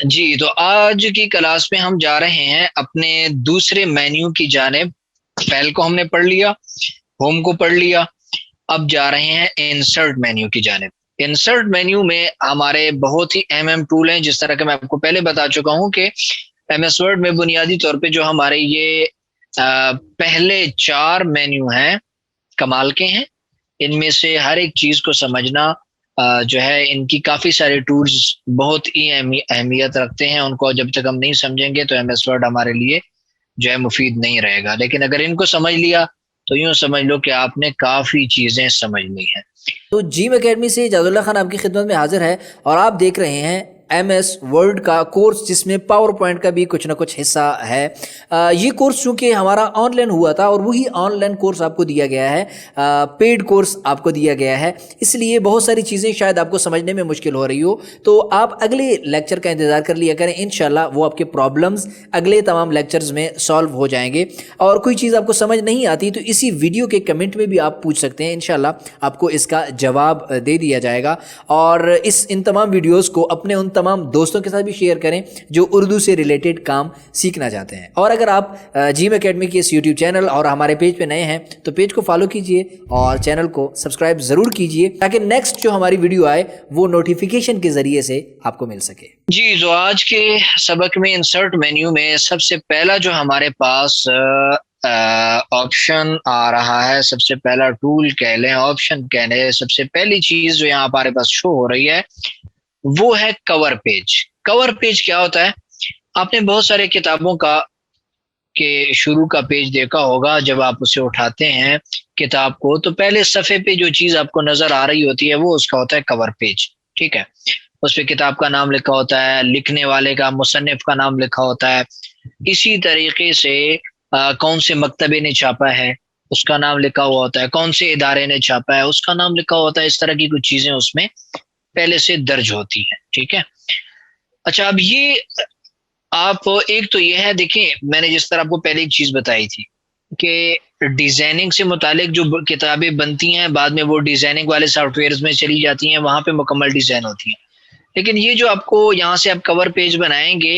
जी, तो आज की क्लास में हम जा रहे हैं अपने दूसरे मेन्यू की जानिब। पहल को हमने पढ़ लिया, होम को पढ़ लिया, अब जा रहे हैं इंसर्ट मेन्यू की जानिब। इंसर्ट मेन्यू में हमारे बहुत ही अहम टूल हैं, जिस तरह के मैं आपको पहले बता चुका हूं कि एमएस वर्ड में बुनियादी तौर पे जो हमारे ये पहले चार मेन्यू हैं, कमाल के हैं। इनमें से हर एक चीज को समझना जो है, इनकी काफी सारे टूल्स बहुत ही अहमियत रखते हैं। उनको जब तक हम नहीं समझेंगे तो एमएस वर्ड हमारे लिए जो है मुफीद नहीं रहेगा, लेकिन अगर इनको समझ लिया तो यूं समझ लो कि आपने काफी चीजें समझ ली हैं। तो जिम एकेडमी से जादुल्ला खान आपकी खिदमत में हाजिर है और आप देख रहे हैं MS वर्ड का कोर्स, जिसमें पावर पॉइंट का भी कुछ ना कुछ हिस्सा है। ये कोर्स चूंकि हमारा ऑनलाइन हुआ था और वही ऑनलाइन कोर्स आपको दिया गया है, पेड कोर्स आपको दिया गया है, इसलिए बहुत सारी चीज़ें शायद आपको समझने में मुश्किल हो रही हो। तो आप अगले लेक्चर का इंतज़ार कर लिया करें, इंशाल्लाह वो आपके प्रॉब्लम्स अगले तमाम लेक्चर्स में सॉल्व हो जाएंगे। और कोई चीज़ आपको समझ नहीं आती तो इसी वीडियो के कमेंट में भी आप पूछ सकते हैं, इंशाल्लाह आपको इसका जवाब दे दिया जाएगा। और इन तमाम वीडियोस को अपने उन तमाम दोस्तों के साथ भी शेयर करें जो उर्दू से रिलेटेड काम सीखना चाहते हैं। और अगर आप जिम एकेडमी के इस यूट्यूब चैनल और हमारे पेज पे नए हैं तो पेज को फॉलो कीजिए और चैनल को सब्सक्राइब ज़रूर कीजिए, ताकि नेक्स्ट जो हमारी वीडियो आए वो नोटिफिकेशन के ज़रिए से आपको मिल सके। जी, तो आज के सबक में इंसर्ट मेन्यू में सबसे पहला जो हमारे पास ऑप्शन आ रहा है, सबसे पहला टूल कह लें, ऑप्शन कह लें, सबसे पहली चीज जो यहाँ हमारे पास शो हो रही है वो है कवर पेज। कवर पेज क्या होता है? आपने बहुत सारे किताबों का के शुरू का पेज देखा होगा। जब आप उसे उठाते हैं किताब को, तो पहले सफे पे जो चीज आपको नजर आ रही होती है वो उसका होता है कवर पेज। ठीक है, उस पे किताब का नाम लिखा होता है, लिखने वाले का, मुसन्निफ का नाम लिखा होता है। इसी तरीके से कौन से मकतबे ने छापा है उसका नाम लिखा हुआ होता है, कौन से इदारे ने छापा है उसका नाम लिखा होता है। इस तरह की कुछ चीजें उसमें पहले से दर्ज होती हैं। ठीक है, अच्छा, अब ये आप एक तो ये है, देखिए मैंने जिस तरह आपको पहले एक चीज बताई थी कि डिजाइनिंग से मुतालिक जो किताबें बनती हैं बाद में वो डिजाइनिंग वाले सॉफ्टवेयर में चली जाती हैं, वहां पे मुकम्मल डिजाइन होती हैं। लेकिन ये जो आपको यहाँ से आप कवर पेज बनाएंगे,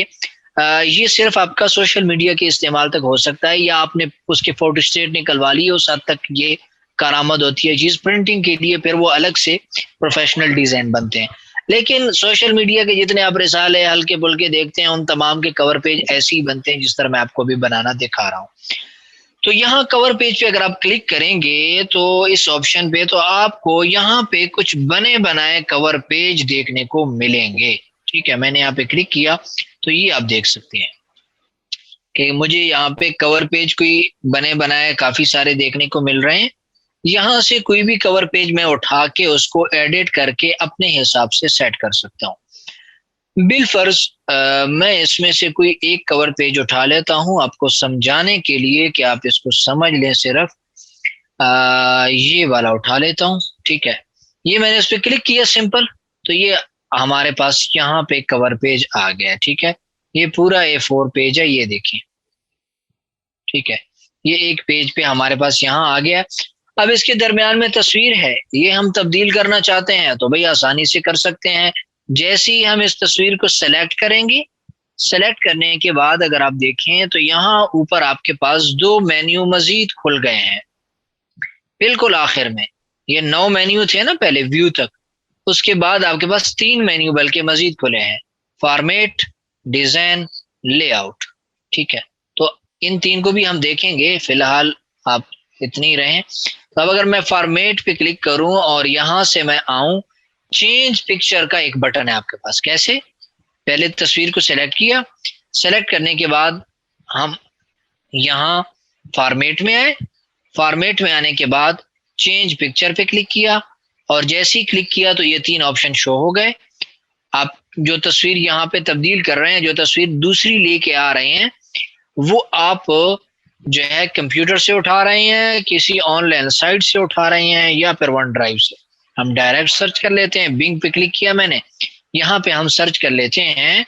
ये सिर्फ आपका सोशल मीडिया के इस्तेमाल तक हो सकता है, या आपने उसके फोटो स्टेट निकलवा ली, उस हद तक ये कारामद होती है चीज। प्रिंटिंग के लिए फिर वो अलग से प्रोफेशनल डिजाइन बनते हैं। लेकिन सोशल मीडिया के जितने आप रिसाले हल्के फुल्के देखते हैं, उन तमाम के कवर पेज ऐसे ही बनते हैं जिस तरह मैं आपको अभी बनाना दिखा रहा हूँ। तो यहाँ कवर पेज पे अगर आप क्लिक करेंगे तो इस ऑप्शन पे, तो आपको यहाँ पे कुछ बने बनाए कवर पेज देखने को मिलेंगे। ठीक है, मैंने यहाँ पे क्लिक किया तो ये आप देख सकते हैं कि मुझे यहाँ पे कवर पेज कोई बने बनाए काफी सारे देखने को मिल रहे हैं। यहाँ से कोई भी कवर पेज मैं उठा के उसको एडिट करके अपने हिसाब से सेट कर सकता हूँ। बिलफर्ज मैं इसमें से कोई एक कवर पेज उठा लेता हूं आपको समझाने के लिए कि आप इसको समझ लें। सिर्फ ये वाला उठा लेता हूं। ठीक है, ये मैंने इस पे क्लिक किया सिंपल, तो ये हमारे पास यहाँ पे कवर पेज आ गया। ठीक है, ये पूरा A4 पेज है, ये देखिए। ठीक है, ये एक पेज पे हमारे पास यहाँ आ गया। अब इसके दरमियान में तस्वीर है, ये हम तब्दील करना चाहते हैं तो भाई आसानी से कर सकते हैं। जैसे ही हम इस तस्वीर को सेलेक्ट करेंगे, सेलेक्ट करने के बाद अगर आप देखें तो यहाँ ऊपर आपके पास दो मेन्यू मजीद खुल गए हैं। बिल्कुल आखिर में ये 9 मेन्यू थे ना पहले व्यू तक, उसके बाद आपके पास 3 मेन्यू बल्कि मजीद खुले हैं, फॉर्मेट, डिजाइन, लेआउट। ठीक है, तो इन तीन को भी हम देखेंगे, फिलहाल आप इतनी रहें। तो अब अगर मैं फॉर्मेट पे क्लिक करूं और यहां से मैं आऊं, चेंज पिक्चर का एक बटन है आपके पास। कैसे? पहले तस्वीर को सेलेक्ट किया, सेलेक्ट करने के बाद हम यहाँ फॉर्मेट में आए, फॉर्मेट में आने के बाद चेंज पिक्चर पे क्लिक किया, और जैसे ही क्लिक किया तो ये 3 ऑप्शन शो हो गए। आप जो तस्वीर यहाँ पे तब्दील कर रहे हैं, जो तस्वीर दूसरी लेके आ रहे हैं, वो आप जो है कंप्यूटर से उठा रहे हैं, किसी ऑनलाइन साइट से उठा रहे हैं, या फिर वन ड्राइव से। हम डायरेक्ट सर्च कर लेते हैं, बिंग पे क्लिक किया मैंने, यहाँ पे हम सर्च कर लेते हैं,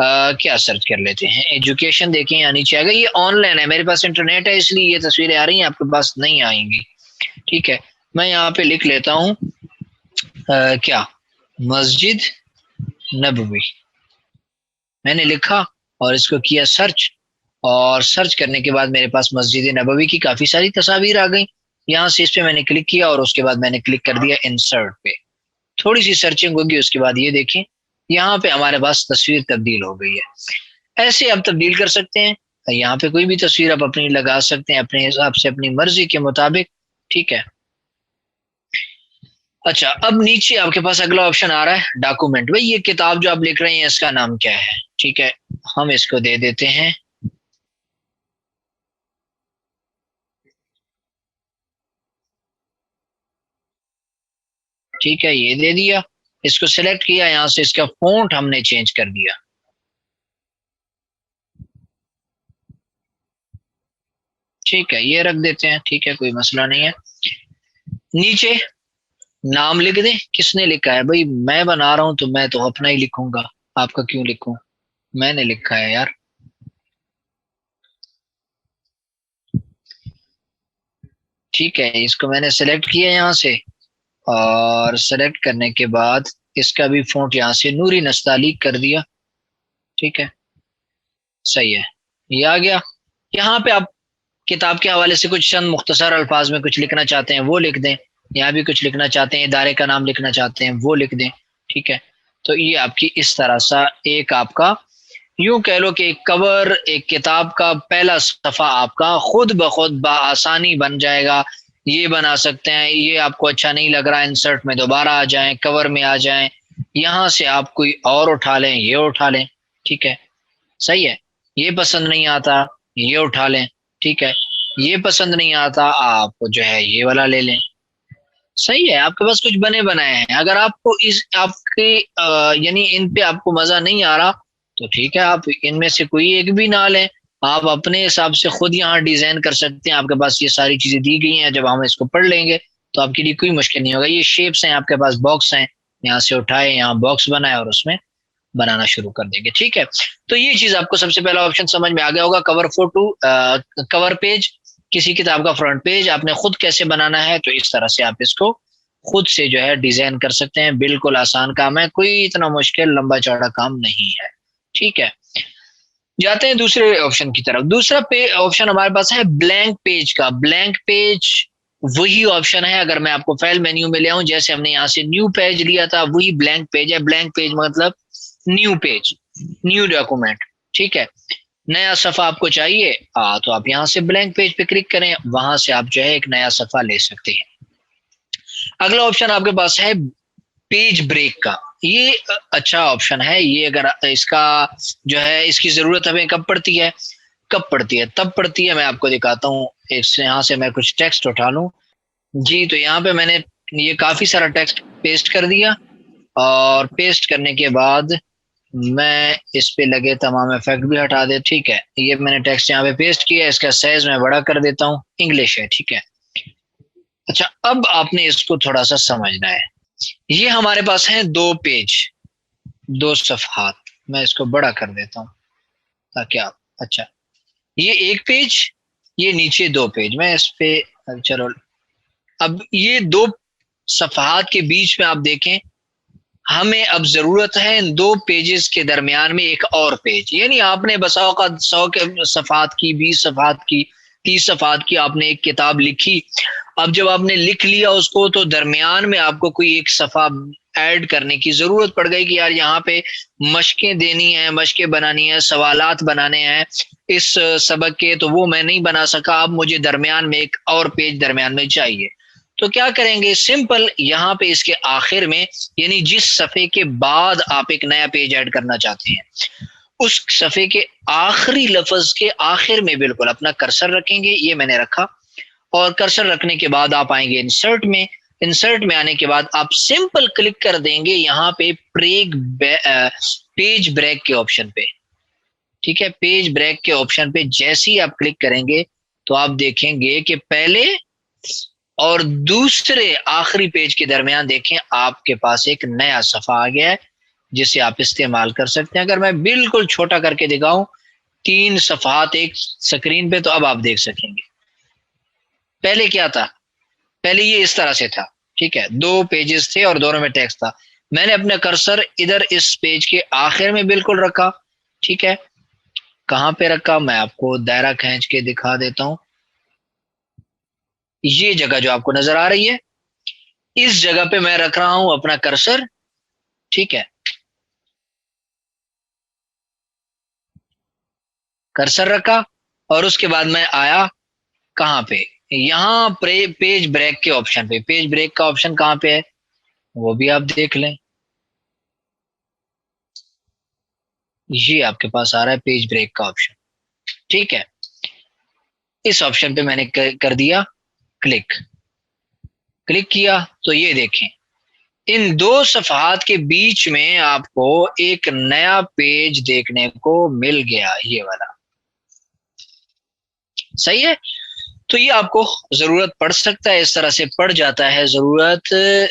क्या सर्च कर लेते हैं, एजुकेशन। देखें यहाँ नीचे आ गया, ये ऑनलाइन है, मेरे पास इंटरनेट है इसलिए ये तस्वीरें आ रही हैं, आपके पास नहीं आएंगी। ठीक है, मैं यहाँ पे लिख लेता हूँ क्या, मस्जिद नबवी। मैंने लिखा और इसको किया सर्च, और सर्च करने के बाद मेरे पास मस्जिद नबवी की काफी सारी तस्वीर आ गई। यहाँ से इस पे मैंने क्लिक किया और उसके बाद मैंने क्लिक कर दिया इंसर्ट पे। थोड़ी सी सर्चिंग होगी, उसके बाद ये देखें यहाँ पे हमारे पास तस्वीर तब्दील हो गई है। ऐसे आप तब्दील कर सकते हैं। यहाँ पे कोई भी तस्वीर आप अपनी लगा सकते हैं अपने हिसाब से, अपनी मर्जी के मुताबिक। ठीक है। अच्छा, अब नीचे आपके पास अगला ऑप्शन आ रहा है डॉक्यूमेंट। भाई ये किताब जो आप लिख रहे हैं इसका नाम क्या है? ठीक है, हम इसको दे देते हैं, ठीक है ये दे दिया। इसको सिलेक्ट किया, यहाँ से इसका फॉन्ट हमने चेंज कर दिया। ठीक है, ये रख देते हैं, ठीक है कोई मसला नहीं है। नीचे नाम लिख दें, किसने लिखा है? भाई मैं बना रहा हूं तो मैं तो अपना ही लिखूंगा, आपका क्यों लिखूं? मैंने लिखा है यार। ठीक है, इसको मैंने सेलेक्ट किया यहाँ से, और सेलेक्ट करने के बाद इसका भी फॉन्ट यहाँ से नूरी नस्ताली कर दिया। ठीक है, सही है, ये आ गया। यहाँ पे आप किताब के हवाले से कुछ चंद मुख्तसर अल्फाज में कुछ लिखना चाहते हैं वो लिख दें। यहाँ भी कुछ लिखना चाहते हैं, इदारे का नाम लिखना चाहते हैं वो लिख दें। ठीक है, तो ये आपकी इस तरह सा एक आपका, यूं कह लो कि एक कवर, एक किताब का पहला सफा आपका खुद ब खुद बआसानी बन जाएगा। ये बना सकते हैं, ये आपको अच्छा नहीं लग रहा इंसर्ट में दोबारा आ जाएं, कवर में आ जाएं, यहाँ से आप कोई और उठा लें, ये उठा लें। ठीक है, सही है। ये पसंद नहीं आता, ये उठा लें। ठीक है, ये पसंद नहीं आता, आप जो है ये वाला ले लें। सही है, आपके पास कुछ बने बनाए हैं। अगर आपको इस आपके यानी इन पे आपको मजा नहीं आ रहा तो ठीक है, आप इनमें से कोई एक भी ना लें। आप अपने हिसाब से खुद यहाँ डिजाइन कर सकते हैं। आपके पास ये सारी चीजें दी गई हैं, जब हम इसको पढ़ लेंगे तो आपके लिए कोई मुश्किल नहीं होगा। ये शेप्स हैं, आपके पास बॉक्स हैं, यहाँ से उठाए, यहाँ बॉक्स बनाए और उसमें बनाना शुरू कर देंगे। ठीक है, तो ये चीज आपको सबसे पहला ऑप्शन समझ में आ गया होगा। कवर फोटो, कवर पेज, किसी किताब का फ्रंट पेज आपने खुद कैसे बनाना है, तो इस तरह से आप इसको खुद से जो है डिजाइन कर सकते हैं। बिल्कुल आसान काम है, कोई इतना मुश्किल लंबा चौड़ा काम नहीं है। ठीक है, जाते हैं दूसरे ऑप्शन की तरफ। दूसरा पे ऑप्शन हमारे पास है ब्लैंक पेज का। ब्लैंक पेज वही ऑप्शन है, अगर मैं आपको फाइल मेन्यू में ले आऊं, जैसे हमने यहाँ से न्यू पेज लिया था वही ब्लैंक पेज है। ब्लैंक पेज मतलब न्यू पेज, न्यू डॉक्यूमेंट। ठीक है, नया सफा आपको चाहिए, तो आप यहाँ से ब्लैंक पेज पे क्लिक करें, वहां से आप जो है एक नया सफा ले सकते हैं। अगला ऑप्शन आपके पास है पेज ब्रेक का। ये अच्छा ऑप्शन है। ये अगर इसका जो है इसकी जरूरत हमें कब पड़ती है, कब पड़ती है? तब पड़ती है, मैं आपको दिखाता हूँ। यहाँ से मैं कुछ टेक्स्ट उठा लूं जी, तो यहाँ पे मैंने ये काफी सारा टेक्स्ट पेस्ट कर दिया, और पेस्ट करने के बाद मैं इस पे लगे तमाम इफेक्ट भी हटा दे। ठीक है, ये मैंने टेक्स्ट यहाँ पे पेस्ट किया, इसका साइज मैं बड़ा कर देता हूँ, इंग्लिश है। ठीक है, अच्छा अब आपने इसको थोड़ा सा समझना है। ये हमारे पास है दो पेज, दो सफहात। मैं इसको बड़ा कर देता हूँ ताकि आप, अच्छा ये एक पेज, ये नीचे दो पेज। मैं इस पे, चलो अब ये दो सफहात के बीच में आप देखें, हमें अब जरूरत है इन दो पेजेस के दरमियान में एक और पेज। यानी आपने बसा औकात 100 के सफात की, 20 सफात की, 30 सफात की आपने एक किताब लिखी। अब जब आपने लिख लिया उसको, तो दरमियान में आपको कोई एक सफा ऐड करने की जरूरत पड़ गई कि यार यहाँ पे मशकें देनी है, मशकें बनानी है, सवालात बनाने हैं इस सबक के, तो वो मैं नहीं बना सका। अब मुझे दरमियान में एक और पेज दरमियान में चाहिए। तो क्या करेंगे, सिंपल यहाँ पे इसके आखिर में, यानी जिस सफे के बाद आप एक नया पेज ऐड करना चाहते हैं, उस सफे के आखिरी लफ्ज के आखिर में बिल्कुल अपना कर्सर रखेंगे। ये मैंने रखा, और कर्सर रखने के बाद आप आएंगे इंसर्ट में। इंसर्ट में आने के बाद आप सिंपल क्लिक कर देंगे यहाँ पे पेज ब्रेक के ऑप्शन पे। ठीक है, पेज ब्रेक के ऑप्शन पे जैसे ही आप क्लिक करेंगे तो आप देखेंगे कि पहले और दूसरे आखिरी पेज के दरमियान देखें आपके पास एक नया सफा आ गया है, जिसे आप इस्तेमाल कर सकते हैं। अगर मैं बिल्कुल छोटा करके दिखाऊं, 3 सफात एक स्क्रीन पे, तो अब आप देख सकेंगे। पहले क्या था, पहले ये इस तरह से था। ठीक है, 2 पेजेस थे और दोनों में टेक्स्ट था। मैंने अपना कर्सर इधर इस पेज के आखिर में बिल्कुल रखा, ठीक है, कहाँ पे रखा, मैं आपको दायरा खींच के दिखा देता हूं। ये जगह जो आपको नजर आ रही है, इस जगह पे मैं रख रहा हूं अपना कर्सर। ठीक है, कर्सर रखा और उसके बाद मैं आया कहाँ पे, यहाँ पेज ब्रेक के ऑप्शन पे। पेज ब्रेक का ऑप्शन कहाँ पे है वो भी आप देख लें। ये आपके पास आ रहा है पेज ब्रेक का ऑप्शन। ठीक है, इस ऑप्शन पे मैंने कर दिया क्लिक। क्लिक किया तो ये देखें, इन दो सफहात के बीच में आपको एक नया पेज देखने को मिल गया, ये वाला। सही है, तो ये आपको जरूरत पड़ सकता है, इस तरह से पड़ जाता है जरूरत।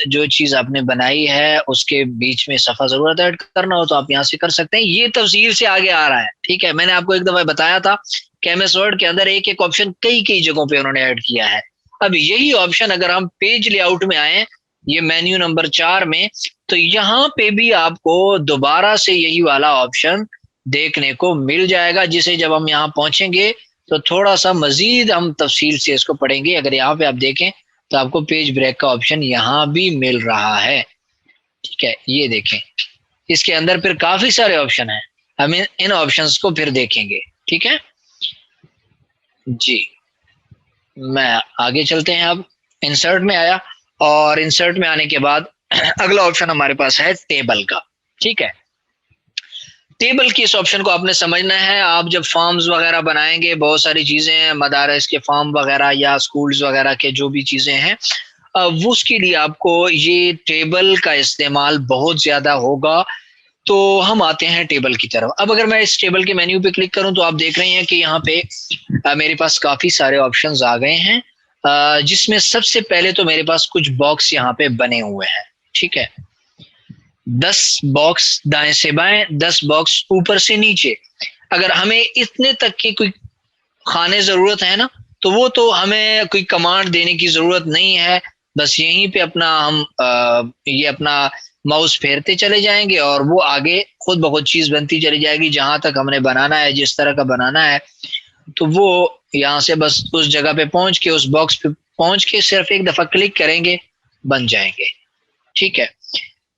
जो चीज आपने बनाई है उसके बीच में सफा जरूरत ऐड करना हो तो आप यहाँ से कर सकते हैं। ये तफसील से आगे आ रहा है। ठीक है, मैंने आपको एक दफा बताया था कि एमएस वर्ड के अंदर एक एक ऑप्शन कई कई जगहों पे उन्होंने ऐड किया है। अब यही ऑप्शन अगर हम पेज लेआउट में आए, ये मेन्यू नंबर 4 में, तो यहाँ पे भी आपको दोबारा से यही वाला ऑप्शन देखने को मिल जाएगा, जिसे जब हम यहाँ पहुंचेंगे तो थोड़ा सा मजीद हम तफसील से इसको पढ़ेंगे। अगर यहाँ पे आप देखें तो आपको पेज ब्रेक का ऑप्शन यहाँ भी मिल रहा है। ठीक है, ये देखें, इसके अंदर फिर काफी सारे ऑप्शन हैं, हम इन ऑप्शंस को फिर देखेंगे। ठीक है जी, मैं आगे चलते हैं। अब इंसर्ट में आया और इंसर्ट में आने के बाद अगला ऑप्शन हमारे पास है टेबल का। ठीक है, टेबल की इस ऑप्शन को आपने समझना है। आप जब फॉर्म्स वगैरह बनाएंगे, बहुत सारी चीजें हैं, मदारस के फॉर्म वगैरह या स्कूल्स वगैरह के जो भी चीजें हैं, वो उसके लिए आपको ये टेबल का इस्तेमाल बहुत ज्यादा होगा। तो हम आते हैं टेबल की तरफ। अब अगर मैं इस टेबल के मेन्यू पे क्लिक करूं तो आप देख रहे हैं कि यहाँ पे मेरे पास काफी सारे ऑप्शंस आ गए हैं, जिसमें सबसे पहले तो मेरे पास कुछ बॉक्स यहाँ पे बने हुए हैं। ठीक है, 10 बॉक्स दाएं से बाएं, 10 बॉक्स ऊपर से नीचे। अगर हमें इतने तक की कोई खाने जरूरत है ना, तो वो तो हमें कोई कमांड देने की जरूरत नहीं है। बस यहीं पे अपना हम ये अपना माउस फेरते चले जाएंगे और वो आगे खुद ब खुद चीज बनती चली जाएगी जहां तक हमने बनाना है, जिस तरह का बनाना है। तो वो यहाँ से बस उस जगह पे पहुंच के, उस बॉक्स पे पहुंच के सिर्फ एक दफा क्लिक करेंगे, बन जाएंगे। ठीक है,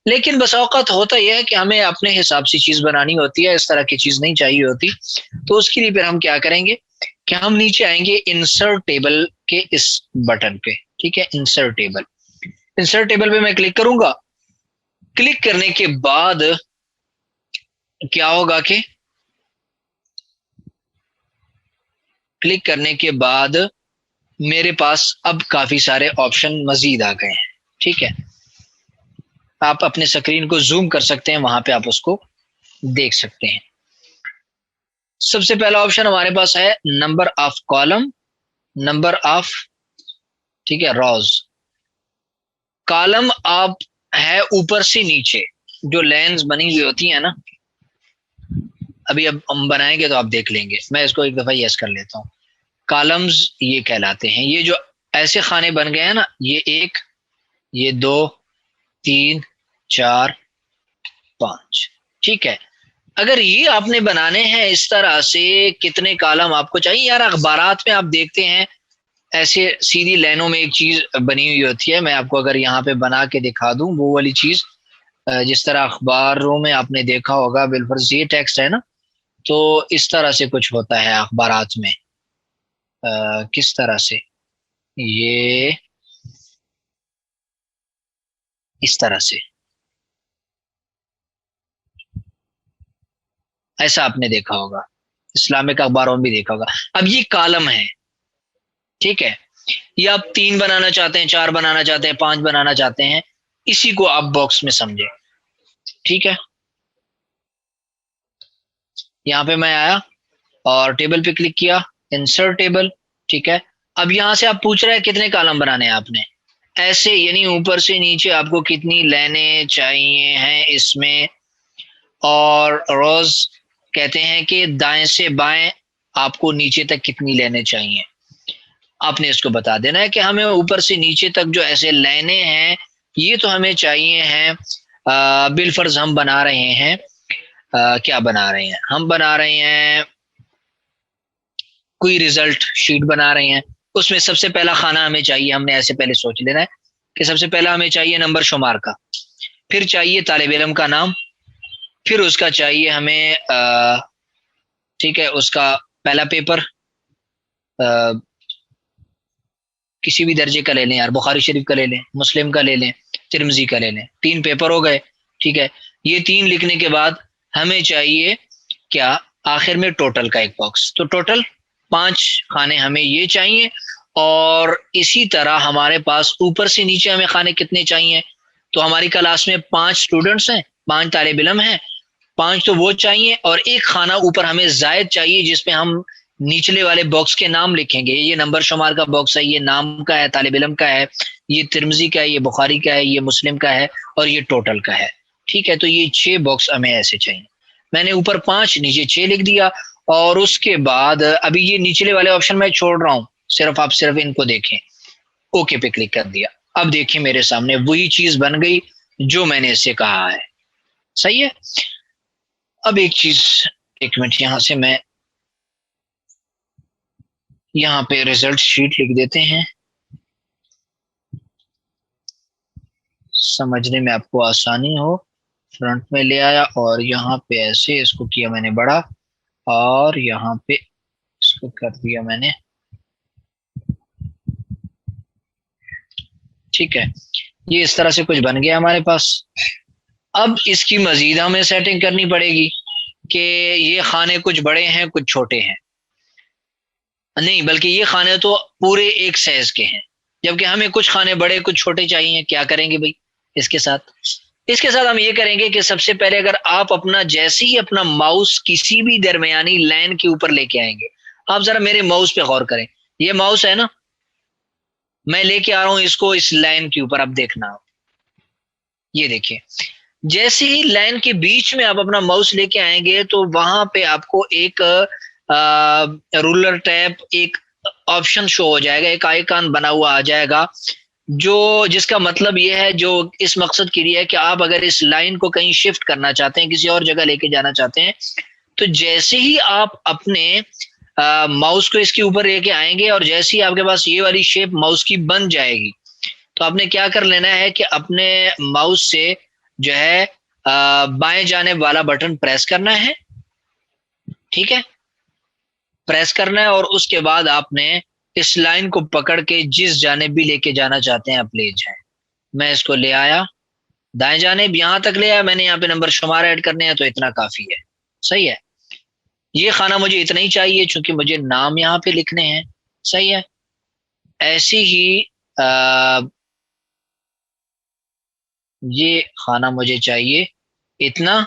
लेकिन बस औकात होता यह है कि हमें अपने हिसाब से चीज बनानी होती है, इस तरह की चीज नहीं चाहिए होती। तो उसके लिए फिर हम क्या करेंगे कि हम नीचे आएंगे इंसर्ट टेबल के इस बटन पे। ठीक है, इंसर्ट टेबल, इंसर्ट टेबल पे मैं क्लिक करूंगा। क्लिक करने के बाद क्या होगा कि क्लिक करने के बाद मेरे पास अब काफी सारे ऑप्शन मजीद आ गए हैं। ठीक है, आप अपने स्क्रीन को जूम कर सकते हैं, वहां पे आप उसको देख सकते हैं। सबसे पहला ऑप्शन हमारे पास है number of column, number of, ठीक है, रॉज। कॉलम आप है ऊपर से नीचे, जो लाइंस बनी हुई होती है ना, अभी अब हम बनाएंगे तो आप देख लेंगे। मैं इसको एक दफा यस कर लेता हूँ। कॉलम्स ये कहलाते हैं, ये जो ऐसे खाने बन गए हैं ना, ये 1, ये 2, 3, 4, 5। ठीक है, अगर ये आपने बनाने हैं इस तरह से, कितने कॉलम आपको चाहिए यार? अखबारात में आप देखते हैं ऐसे सीधी लाइनों में एक चीज बनी हुई होती है। मैं आपको अगर यहाँ पे बना के दिखा दूं वो वाली चीज, जिस तरह अखबारों में आपने देखा होगा, बिलफर्ज ये टेक्स्ट है ना, तो इस तरह से कुछ होता है अखबारात में। किस तरह से, ये इस तरह से, ऐसा आपने देखा होगा, इस्लामिक अखबारों में भी देखा होगा। अब ये कॉलम है। ठीक है, ये आप 3 बनाना चाहते हैं, 4 बनाना चाहते हैं, 5 बनाना चाहते हैं, इसी को आप बॉक्स में समझे। ठीक है, यहाँ पे मैं आया और टेबल पे क्लिक किया, इंसर्ट टेबल। ठीक है, अब यहाँ से आप पूछ रहे हैं कितने कॉलम बनाने हैं आपने, ऐसे यानी ऊपर से नीचे आपको कितनी लाइनें चाहिए हैं इसमें। और रोज कहते हैं कि दाएं से बाएं आपको नीचे तक कितनी लाइनें चाहिए, आपने इसको बता देना है कि हमें ऊपर से नीचे तक जो ऐसे लाइनें हैं ये तो हमें चाहिए हैं, बिलफर्ज हम बना रहे हैं क्या बना रहे हैं, हम बना रहे हैं कोई रिजल्ट शीट बना रहे हैं। उसमें सबसे पहला खाना हमें चाहिए, हमने ऐसे पहले सोच लेना है कि सबसे पहला हमें चाहिए नंबर शुमार का, फिर चाहिए तालिब इल्म का नाम, फिर उसका चाहिए हमें ठीक है उसका पहला पेपर, किसी भी दर्जे का ले लें यार, बुखारी शरीफ का ले लें, मुस्लिम का ले लें, तिरमिजी का ले लें, 3 पेपर हो गए। ठीक है, ये 3 लिखने के बाद हमें चाहिए क्या, आखिर में टोटल का एक बॉक्स। तो टोटल 5 खाने हमें ये चाहिए। और इसी तरह हमारे पास ऊपर से नीचे हमें खाने कितने चाहिए, तो हमारी क्लास में 5 स्टूडेंट्स हैं, 5 तालिब इल्म हैं, 5 तो वो चाहिए और एक खाना ऊपर हमें जायद चाहिए जिसमें हम निचले वाले बॉक्स के नाम लिखेंगे। ये नंबर शुमार का बॉक्स है, ये नाम का है, तालिब इल्म का है, ये तिरमिजी का है, ये बुखारी का है, ये मुस्लिम का है और ये टोटल का है। ठीक है, तो ये 6 बॉक्स हमें ऐसे चाहिए। मैंने ऊपर 5 नीचे 6 लिख दिया। और उसके बाद अभी ये निचले वाले ऑप्शन मैं छोड़ रहा हूँ, सिर्फ आप सिर्फ इनको देखें। ओके पे क्लिक कर दिया। अब देखिए मेरे सामने वही चीज बन गई जो मैंने इससे कहा है। सही है। अब एक चीज, एक मिनट, यहां से मैं यहाँ पे रिजल्ट शीट लिख देते हैं, समझने में आपको आसानी हो। फ्रंट में ले आया और यहाँ पे ऐसे इसको किया मैंने बड़ा, और यहाँ पे इसको कर दिया मैंने। ठीक है, ये इस तरह से कुछ बन गया हमारे पास। अब इसकी मजीद हमें सेटिंग करनी पड़ेगी कि ये खाने कुछ बड़े हैं कुछ छोटे हैं, नहीं बल्कि ये खाने तो पूरे एक साइज के हैं, जबकि हमें कुछ खाने बड़े कुछ छोटे चाहिए। क्या करेंगे भाई इसके साथ, इसके साथ हम ये करेंगे कि सबसे पहले अगर आप अपना, जैसे ही अपना माउस किसी भी दरमियानी लाइन के ऊपर लेके आएंगे, आप जरा मेरे माउस पे गौर करें, ये माउस है ना, मैं लेके आ रहा हूं इसको इस लाइन के ऊपर, अब देखना, ये देखिए जैसे ही लाइन के बीच में आप अपना माउस लेके आएंगे तो वहां पे आपको एक रूलर टैप, एक ऑप्शन शो हो जाएगा, एक आइकन बना हुआ आ जाएगा, जो जिसका मतलब ये है, जो इस मकसद के लिए है कि आप अगर इस लाइन को कहीं शिफ्ट करना चाहते हैं, किसी और जगह लेके जाना चाहते हैं, तो जैसे ही आप अपने माउस को इसके ऊपर लेके आएंगे और जैसे ही आपके पास ये वाली शेप माउस की बन जाएगी, तो आपने क्या कर लेना है कि अपने माउस से जो है बाएं जाने वाला बटन प्रेस करना है। ठीक है, प्रेस करना है और उसके बाद आपने इस लाइन को पकड़ के जिस जाने भी लेके जाना चाहते हैं आप ले जाएं। मैं इसको ले आया दाएं जानिब, यहां तक ले आया मैंने, यहाँ पे नंबर शुमार ऐड करने हैं तो इतना काफी है। सही है, ये खाना मुझे इतना ही चाहिए चूंकि मुझे नाम यहाँ पे लिखने हैं। सही है, ऐसे ही ये खाना मुझे चाहिए इतना,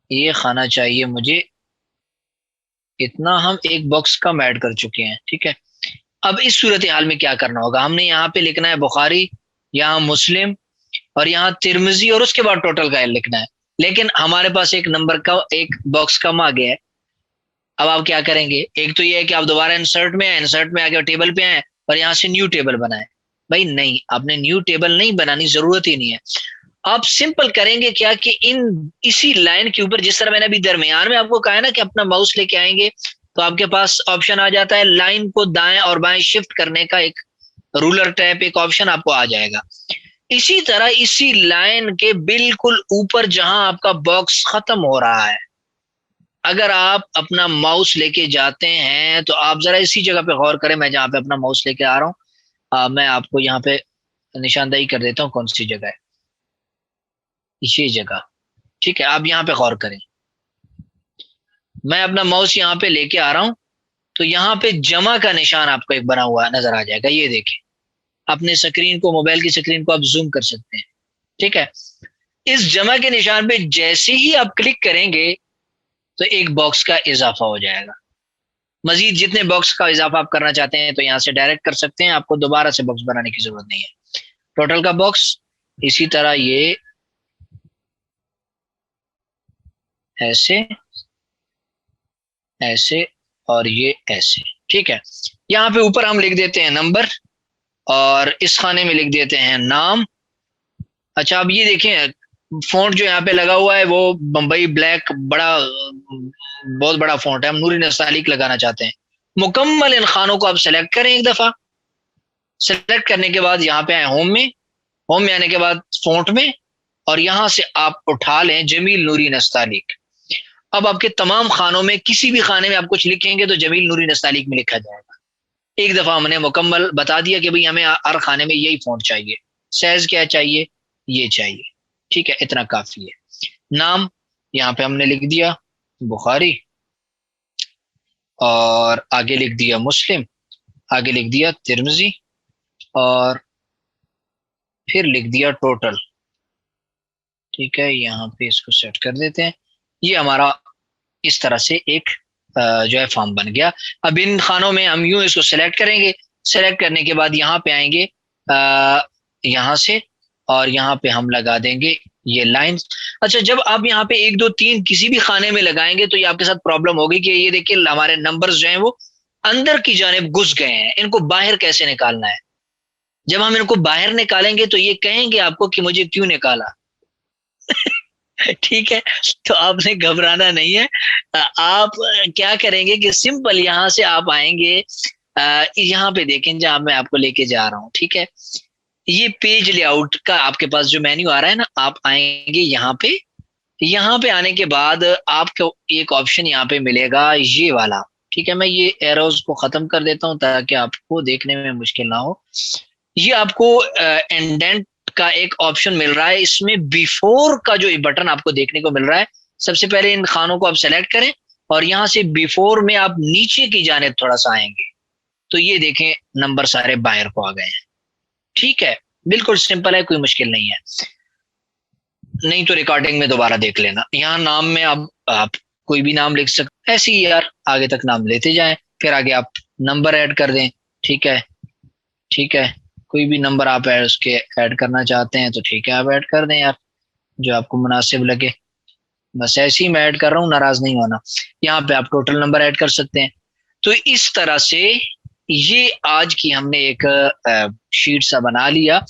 ये खाना चाहिए मुझे इतना, हम एक बॉक्स कम ऐड कर चुके हैं। ठीक है, अब इस सूरत हाल में क्या करना होगा, हमने यहाँ पे लिखना है बुखारी, यहाँ मुस्लिम और यहाँ तिरमिजी और उसके बाद टोटल का लिखना है। लेकिन हमारे पास एक नंबर का एक बॉक्स कम आ गया है। अब आप क्या करेंगे, एक तो ये है कि आप दोबारा इंसर्ट में आए, इंसर्ट में आके टेबल पे आए और यहाँ से न्यू टेबल बनाए। भाई नहीं, आपने न्यू टेबल नहीं बनानी, जरूरत ही नहीं है। आप सिंपल करेंगे क्या कि इन इसी लाइन के ऊपर, जिस तरह मैंने अभी दरमियान में आपको कहा है ना कि अपना माउस लेके आएंगे, तो आपके पास ऑप्शन आ जाता है लाइन को दाएं और बाएं शिफ्ट करने का, एक रूलर टैप एक ऑप्शन आपको आ जाएगा। इसी तरह इसी लाइन के बिल्कुल ऊपर जहां आपका बॉक्स खत्म हो रहा है, अगर आप अपना माउस लेके जाते हैं तो आप जरा इसी जगह पे गौर करें, मैं जहां पे अपना माउस लेके आ रहा हूँ, मैं आपको यहाँ पे निशानदेही कर देता हूँ कौन सी जगह है, ये जगह। ठीक है, आप यहाँ पे गौर करें, मैं अपना माउस यहाँ पे लेके आ रहा हूँ, तो यहाँ पे जमा का निशान आपको एक बना हुआ नजर आ जाएगा, ये देखें, अपने स्क्रीन को, मोबाइल की स्क्रीन को आप जूम कर सकते हैं। ठीक है, इस जमा के निशान पे जैसे ही आप क्लिक करेंगे तो एक बॉक्स का इजाफा हो जाएगा। मजीद जितने बॉक्स का इजाफा आप करना चाहते हैं तो यहाँ से डायरेक्ट कर सकते हैं, आपको दोबारा से बॉक्स बनाने की जरूरत नहीं है। टोटल का बॉक्स इसी तरह ये ऐसे ऐसे और ये ऐसे। ठीक है, यहाँ पे ऊपर हम लिख देते हैं नंबर और इस खाने में लिख देते हैं नाम। अच्छा, अब ये देखें, फ़ॉन्ट जो यहाँ पे लगा हुआ है वो बम्बई ब्लैक, बड़ा बहुत बड़ा फ़ॉन्ट है, हम नूरी नस्तालिक लगाना चाहते हैं। मुकम्मल इन खानों को आप सेलेक्ट करें एक दफ़ा। सेलेक्ट करने के बाद यहाँ पे आए होम में आने के बाद फ़ॉन्ट में, और यहाँ से आप उठा लें जमील नूरी नस्तालिक। अब आपके तमाम खानों में किसी भी खाने में आप कुछ लिखेंगे तो जमील नूरी नस्तालिक में लिखा जाएगा। एक दफ़ा हमने मुकम्मल बता दिया कि भाई हमें हर खाने में यही फ़ॉन्ट चाहिए, साइज़ क्या चाहिए, ये चाहिए, ठीक है, इतना काफ़ी है। नाम यहाँ पे हमने लिख दिया बुखारी, और आगे लिख दिया मुस्लिम, आगे लिख दिया तिर्मिज़ी, और फिर लिख दिया टोटल। ठीक है, यहाँ पे इसको सेट कर देते हैं। ये हमारा इस तरह से एक जो है फॉर्म बन गया। अब इन खानों में हम यूं इसको सेलेक्ट करेंगे, सेलेक्ट करने के बाद यहाँ पे आएंगे यहाँ से, और यहाँ पे हम लगा देंगे ये लाइंस। अच्छा, जब आप यहाँ पे 1 2 3 किसी भी खाने में लगाएंगे तो ये आपके साथ प्रॉब्लम होगी कि ये देखिए हमारे नंबर्स जो हैं वो अंदर की जानिब घुस गए हैं, इनको बाहर कैसे निकालना है। जब हम इनको बाहर निकालेंगे तो ये कहेंगे आपको कि मुझे क्यों निकाला। ठीक है, तो आपने घबराना नहीं है। आप क्या करेंगे कि सिंपल यहाँ से आप आएंगे, यहाँ पे देखें जहाँ मैं आपको लेके जा रहा हूँ। ठीक है, ये पेज लेआउट का आपके पास जो मेन्यू आ रहा है ना, आप आएंगे यहाँ पे। यहाँ पे आने के बाद आपको एक ऑप्शन यहाँ पे मिलेगा ये वाला। ठीक है, मैं ये एरोज को खत्म कर देता हूँ ताकि आपको देखने में मुश्किल ना हो। ये आपको इंडेंट का एक ऑप्शन मिल रहा है, इसमें बिफोर का जो बटन आपको देखने को मिल रहा है। सबसे पहले इन खानों को आप सेलेक्ट करें और यहाँ से बिफोर में आप नीचे की जानिब थोड़ा सा आएंगे तो ये देखें नंबर सारे बाहर को आ गए हैं। ठीक है, बिल्कुल सिंपल है, कोई मुश्किल नहीं है। नहीं तो रिकॉर्डिंग में दोबारा देख लेना। यहाँ नाम में आप कोई भी नाम लिख सकते, ऐसे ही यार आगे तक नाम लेते जाएं, फिर आगे आप नंबर ऐड कर दें। ठीक है, ठीक है, कोई भी नंबर आप उसके ऐड करना चाहते हैं तो ठीक है, आप ऐड कर दें यार, जो आपको मुनासिब लगे। बस ऐसे ही मैं ऐड कर रहा हूँ, नाराज नहीं होना। यहाँ पे आप टोटल नंबर ऐड कर सकते हैं। तो इस तरह से ये आज की हमने एक शीट सा बना लिया।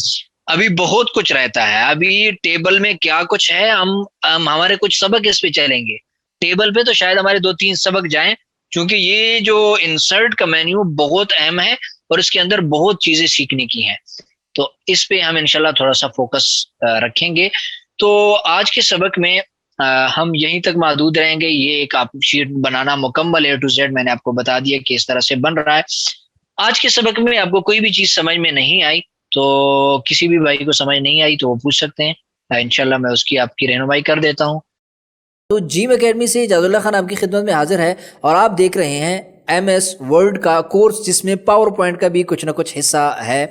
अभी बहुत कुछ रहता है, अभी टेबल में क्या कुछ है, हम हमारे कुछ सबक इस पे चलेंगे। टेबल पे तो शायद हमारे 2 3 सबक जाएं, क्योंकि ये जो इंसर्ट का मेन्यू बहुत अहम है और इसके अंदर बहुत चीजें सीखने की हैं। तो इस पे हम इंशाल्लाह थोड़ा सा फोकस रखेंगे। तो आज के सबक में हम यहीं तक महदूद रहेंगे। ये एक आप शीट बनाना मुकम्मल A to Z मैंने आपको बता दिया कि इस तरह से बन रहा है। आज के सबक में आपको कोई भी चीज समझ में नहीं आई तो किसी भी भाई को समझ नहीं आई तो वो पूछ सकते हैं, इंशाल्लाह मैं उसकी आपकी रहनुमाई कर देता हूँ। तो जिम एकेडमी से जादुल्ला खान आपकी खिदमत में हाजिर है और आप देख रहे हैं MS वर्ड का कोर्स जिसमें पावर पॉइंट का भी कुछ ना कुछ हिस्सा है।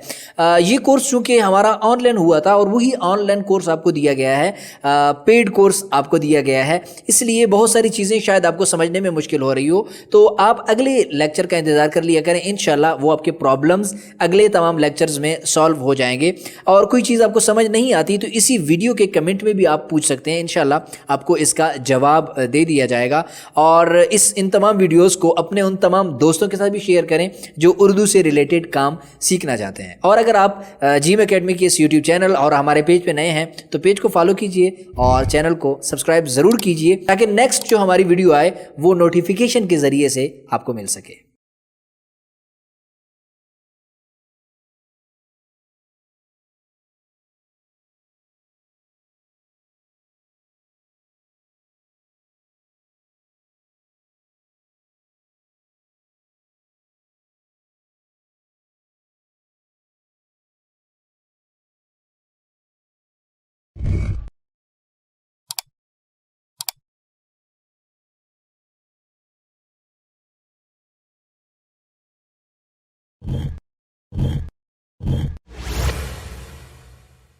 ये कोर्स चूंकि हमारा ऑनलाइन हुआ था और वही ऑनलाइन कोर्स आपको दिया गया है, पेड कोर्स आपको दिया गया है, इसलिए बहुत सारी चीज़ें शायद आपको समझने में मुश्किल हो रही हो। तो आप अगले लेक्चर का इंतज़ार कर लिया करें, इंशाल्लाह वो आपके प्रॉब्लम्स अगले तमाम लेक्चर्स में सॉल्व हो जाएंगे। और कोई चीज़ आपको समझ नहीं आती तो इसी वीडियो के कमेंट में भी आप पूछ सकते हैं, इंशाल्लाह आपको इसका जवाब दे दिया जाएगा। और इन तमाम वीडियोज़ को अपने उन तमाम दोस्तों के साथ भी शेयर करें जो उर्दू से रिलेटेड काम सीखना चाहते हैं। और अगर आप जिम एकेडमी के इस यूट्यूब चैनल और हमारे पेज पे नए हैं तो पेज को फॉलो कीजिए और चैनल को सब्सक्राइब ज़रूर कीजिए ताकि नेक्स्ट जो हमारी वीडियो आए वो नोटिफिकेशन के ज़रिए से आपको मिल सके।